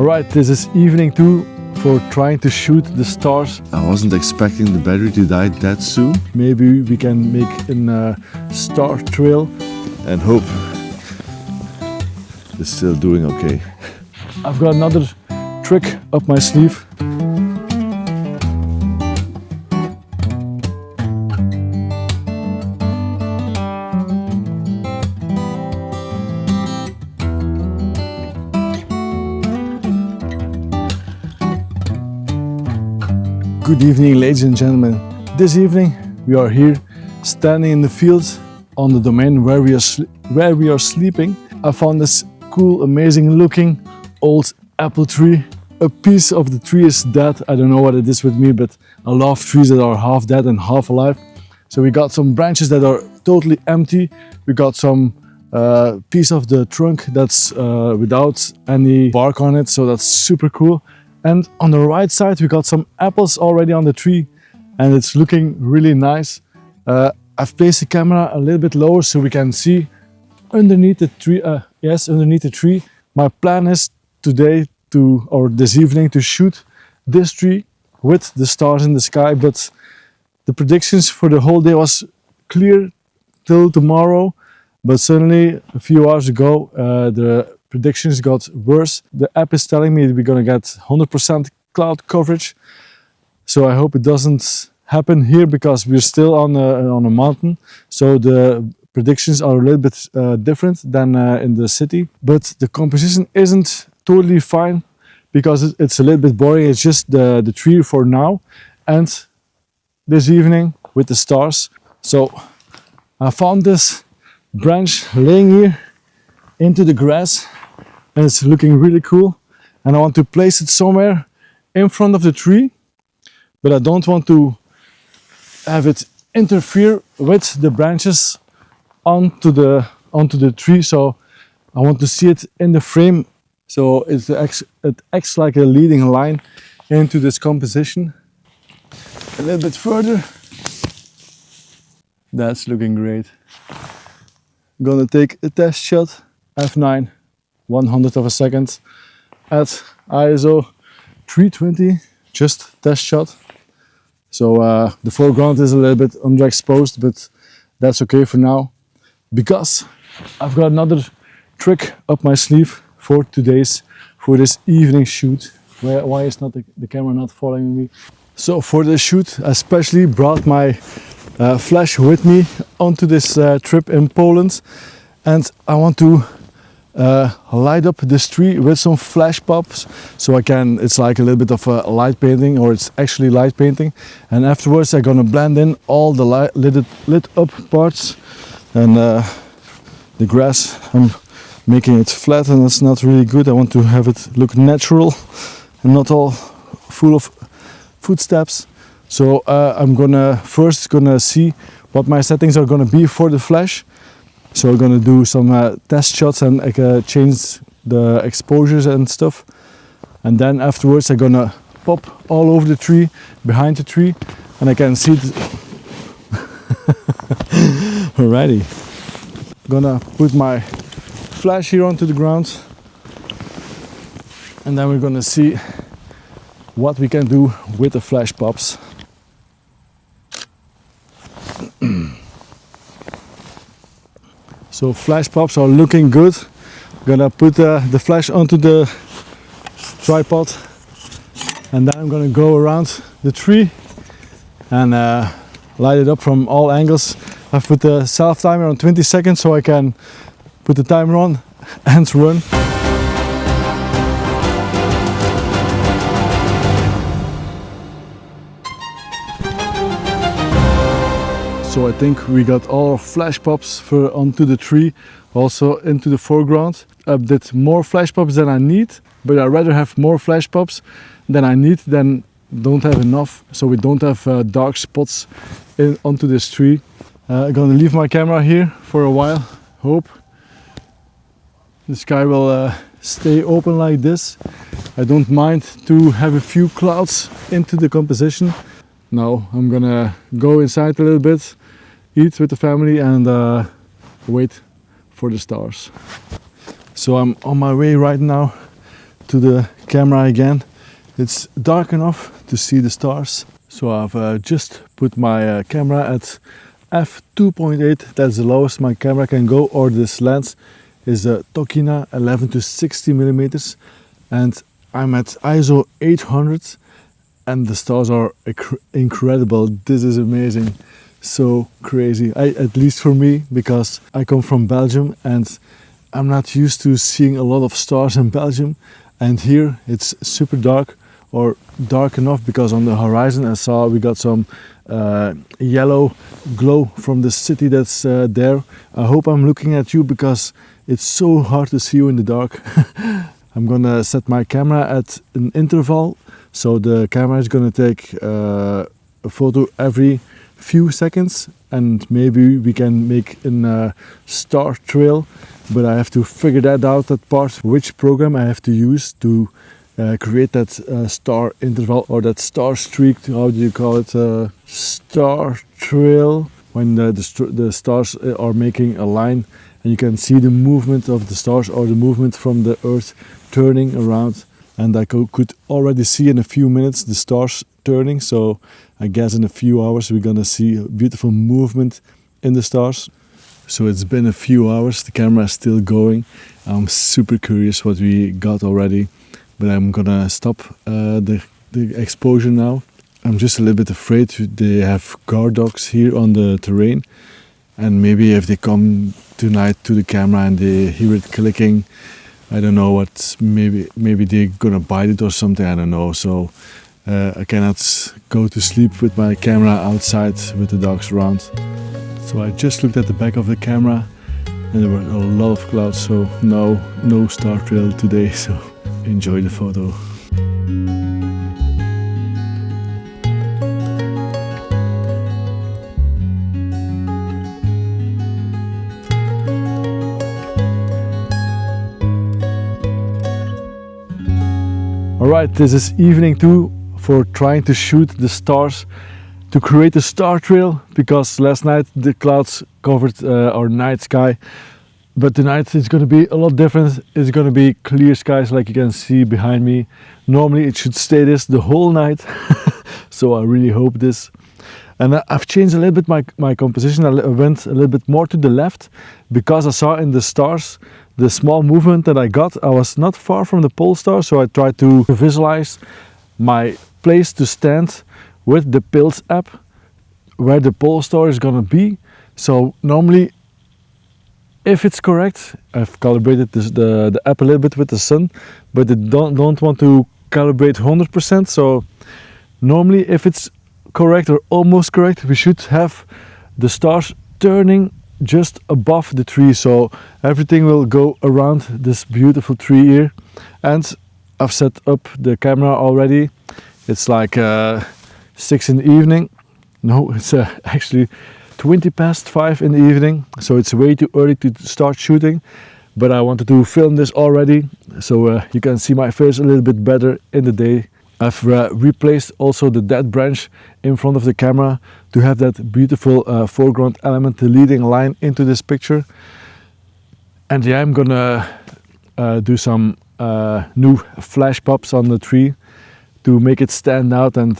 Alright, this is evening 2 for trying to shoot the stars. I wasn't expecting the battery to die that soon. Maybe we can make a star trail. And hope it's still doing okay. I've got another trick up my sleeve. Good evening, ladies and gentlemen. This evening we are here standing in the fields on the domain where we are sleeping. I found this cool, amazing looking old apple tree. A piece of the tree is dead. I don't know what it is with me, but I love trees that are half dead and half alive. So we got some branches that are totally empty. We got some piece of the trunk that's without any bark on it, so that's super cool. And on the right side we got some apples already on the tree and it's looking really nice. I've placed the camera a little bit lower so we can see underneath the tree. Underneath the tree. My plan is this evening to shoot this tree with the stars in the sky, but the predictions for the whole day was clear till tomorrow, but suddenly a few hours ago the predictions got worse. The app is telling me we're gonna get 100% cloud coverage. So I hope it doesn't happen here because we're still on a mountain. So the predictions are a little bit different than in the city. But the composition isn't totally fine because it's a little bit boring. It's just the tree for now and this evening with the stars. So I found this branch laying here into the grass. And it's looking really cool and I want to place it somewhere in front of the tree, but I don't want to have it interfere with the branches onto the tree, so I want to see it in the frame, so it acts like a leading line into this composition. A little bit further. That's looking great. I'm gonna take a test shot, f9. 100th of a second at ISO 320, just test shot. So the foreground is a little bit underexposed, but that's okay for now because I've got another trick up my sleeve for this evening shoot. Why is not the camera not following me? So for this shoot I especially brought my flash with me onto this trip in Poland, and I want to light up this tree with some flash pops so it's like a little bit of a light painting, or it's actually light painting, and afterwards I'm gonna blend in all the lit up parts, and the grass I'm making it flat and it's not really good. I want to have it look natural and not all full of footsteps. So I'm first gonna see what my settings are gonna be for the flash. So I'm gonna do some test shots and change the exposures and stuff. And then afterwards I'm gonna pop all over the tree, behind the tree, and I can see it. Alrighty. Gonna put my flash here onto the ground. And then we're gonna see what we can do with the flash pops. So flash pops are looking good. Gonna put the flash onto the tripod and then I'm gonna go around the tree and light it up from all angles. I've put the self timer on 20 seconds so I can put the timer on and run. So I think we got all our flash pops onto the tree, also into the foreground. I did more flash pops than I need, but I'd rather have more flash pops than I need than don't have enough, so we don't have dark spots onto this tree. I'm gonna leave my camera here for a while. Hope the sky will stay open like this. I don't mind to have a few clouds into the composition. Now I'm gonna go inside a little bit, eat with the family and wait for the stars. So I'm on my way right now to the camera again. It's dark enough to see the stars. So I've just put my camera at f2.8. That's the lowest my camera can go, or this lens is a Tokina 11 to 60 millimeters, and I'm at ISO 800, and the stars are incredible. This is amazing, so crazy. At least for me, because I come from Belgium and I'm not used to seeing a lot of stars in Belgium, and here it's super dark, or dark enough, because on the horizon I saw we got some yellow glow from the city that's there. I hope I'm looking at you, because it's so hard to see you in the dark. I'm gonna set my camera at an interval, so the camera is gonna take a photo every few seconds, and maybe we can make a star trail, but I have to figure that out, that part, which program I have to use to create that star interval, or that star streak. How do you call it? Star trail, when the stars are making a line and you can see the movement of the stars, or the movement from the earth turning around. And I could already see in a few minutes the stars turning, so I guess in a few hours we're gonna see a beautiful movement in the stars. So it's been a few hours, the camera is still going. I'm super curious what we got already, but I'm gonna stop the exposure now. I'm just a little bit afraid. They have guard dogs here on the terrain, and maybe if they come tonight to the camera and they hear it clicking, I don't know what, maybe they're gonna bite it or something, I don't know. So I cannot go to sleep with my camera outside with the dogs around. So I just looked at the back of the camera and there were a lot of clouds, so no star trail today, so enjoy the photo. Alright, this is evening 2 for trying to shoot the stars, to create a star trail, because last night the clouds covered our night sky, but tonight it's going to be a lot different. It's going to be clear skies, like you can see behind me. Normally it should stay this the whole night, so I really hope this. And I've changed a little bit my composition. I went a little bit more to the left, because I saw in the stars the small movement that I got. I was not far from the pole star, so I tried to visualize my place to stand with the Pills app, where the pole star is gonna be. So normally, if it's correct, I've calibrated the app a little bit with the sun, but I don't want to calibrate 100%. So normally, if it's correct or almost correct, we should have the stars turning just above the tree, so everything will go around this beautiful tree here. And I've set up the camera already. It's like 6 in the evening. No, it's actually 5:20 in the evening, so it's way too early to start shooting, but I wanted to film this already, so you can see my face a little bit better in the day. I've replaced also the dead branch in front of the camera to have that beautiful foreground element, the leading line into this picture. And yeah, I'm gonna do some new flash pops on the tree to make it stand out and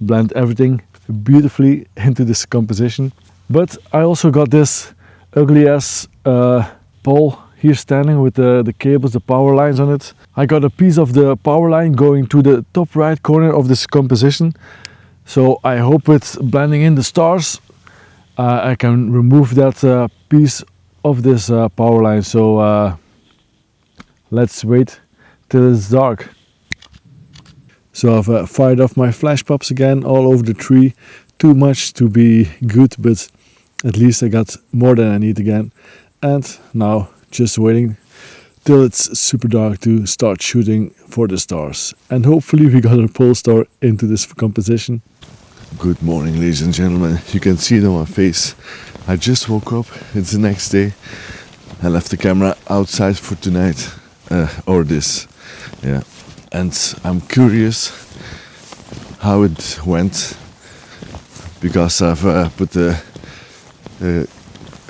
blend everything beautifully into this composition. But I also got this ugly ass pole here standing with the cables, the power lines on it. I got a piece of the power line going to the top right corner of this composition. So I hope with blending in the stars, I can remove that piece of this power line. So let's wait till it's dark. So I've fired off my flash pops again all over the tree. Too much to be good, but at least I got more than I need again. And now just waiting till it's super dark to start shooting for the stars. And hopefully we got a pole star into this composition. Good morning, ladies and gentlemen. You can see it on my face. I just woke up. It's the next day. I left the camera outside for tonight, or this. Yeah. And I'm curious how it went, because I've put a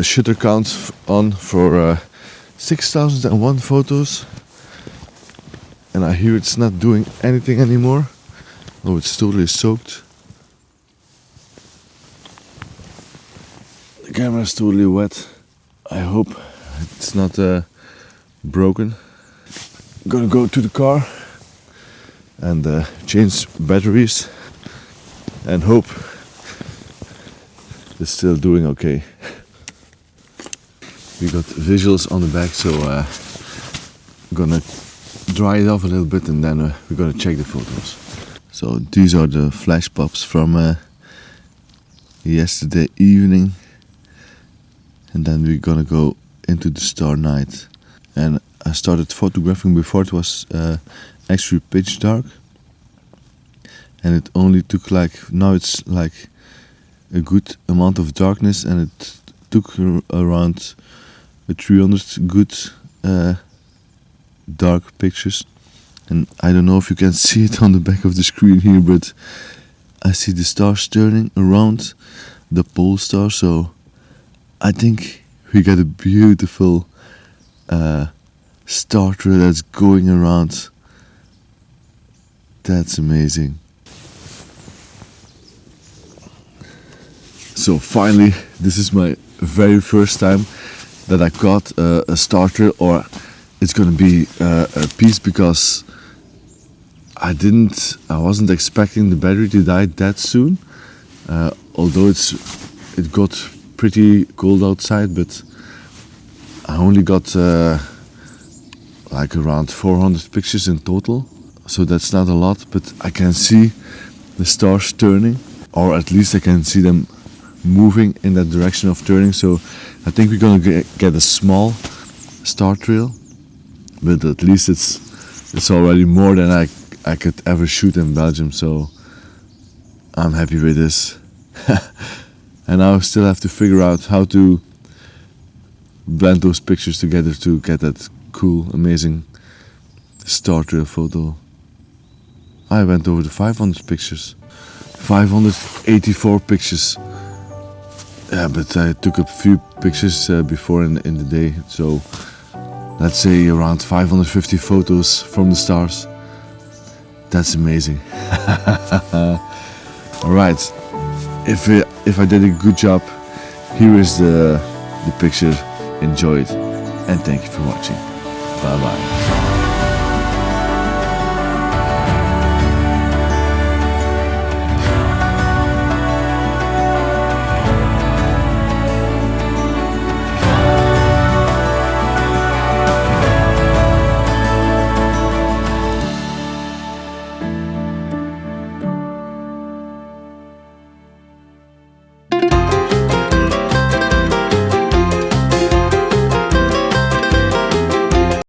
shutter count on for 6,001 photos, and I hear it's not doing anything anymore. Oh, it's totally soaked. The camera is totally wet. I hope it's not broken. I'm gonna go to the car and change batteries and hope it's still doing okay. We got visuals on the back, so I'm gonna dry it off a little bit and then we're gonna check the photos. So these are the flash pops from yesterday evening, and then we're gonna go into the star night. And I started photographing before it was actually pitch dark, and it only took now it's like a good amount of darkness, and it took around 300 good dark pictures. And I don't know if you can see it on the back of the screen here, but I see the stars turning around the pole star, so I think we got a beautiful star trail that's going around. That's amazing. So finally, this is my very first time that I caught a star trail, or it's gonna be a piece, because I wasn't expecting the battery to die that soon. Although it got pretty cold outside, but I only got like around 400 pictures in total, so that's not a lot. But I can see the stars turning, or at least I can see them moving in that direction of turning. So I think we're gonna get a small star trail, but at least it's already more than I could ever shoot in Belgium, so I'm happy with this. And now I still have to figure out how to blend those pictures together to get that cool, amazing star trail photo. I went over the 500 pictures. 584 pictures. Yeah, but I took a few pictures before in the day, so let's say around 550 photos from the stars. That's amazing. Alright, if I did a good job, here is the picture. Enjoy it, and thank you for watching. Bye bye.